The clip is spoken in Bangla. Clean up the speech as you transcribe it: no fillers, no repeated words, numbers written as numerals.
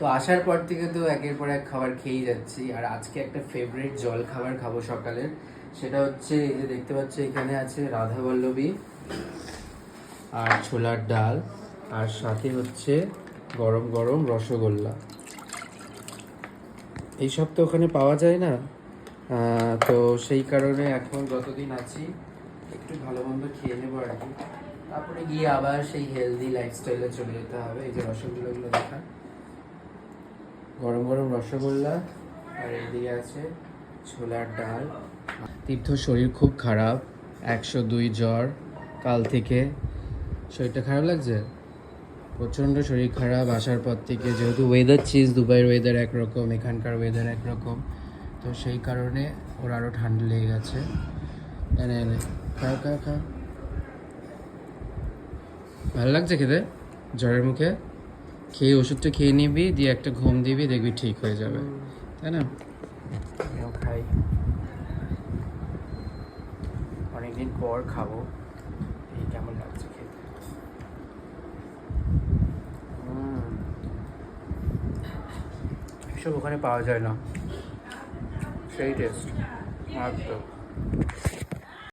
তো আসার পর থেকে তো একের পর এক খাবার খেয়েই যাচ্ছি, আর আজকে একটা ফেভারিট জল খাবার খাবো সকালের। সেটা হচ্ছে এই যে দেখতে পাচ্ছ এখানে আছে রাধাবল্লভী আর ছোলার ডাল, আর সাথে হচ্ছে গরম গরম রসগোল্লা। এইসব তো ওখানে পাওয়া যায় না, তো সেই কারণে এখন যতদিন আছি একটু ভালো মন্দ খেয়ে নেবো আর কি। তারপরে গিয়ে আবার সেই হেলদি লাইফস্টাইলে চলে যেতে হবে। এই যে রসগোল্লাগুলো দেখা, গরম গরম রসগোল্লা, আর এইদিকে আছে ছোলার ডাল। তীর্থ শরীর খুব খারাপ, 102 জ্বর কাল থেকে। শরীরটা খারাপ লাগছে, প্রচণ্ড শরীর খারাপ আসার পর থেকে। যেহেতু ওয়েদার চেঞ্জ, দুবাইয়ের ওয়েদার একরকম, এখানকার ওয়েদার একরকম, তো সেই কারণে ওর আরও ঠান্ডা লেগে গেছে। এনে এনে খাও খাও খাও। ভালো লাগছে খেতে জ্বরের মুখে? খেয়ে ওষুধটা খেয়ে নিবি, দিয়ে একটা ঘুম দিবি, দেখবি ঠিক হয়ে যাবে, তাই না? খাই, অনেকদিন পর খাবো। এই কেমন লাগছে খেতে? এসব ওখানে পাওয়া যায় না, সেই টেস্ট মারাত্মক।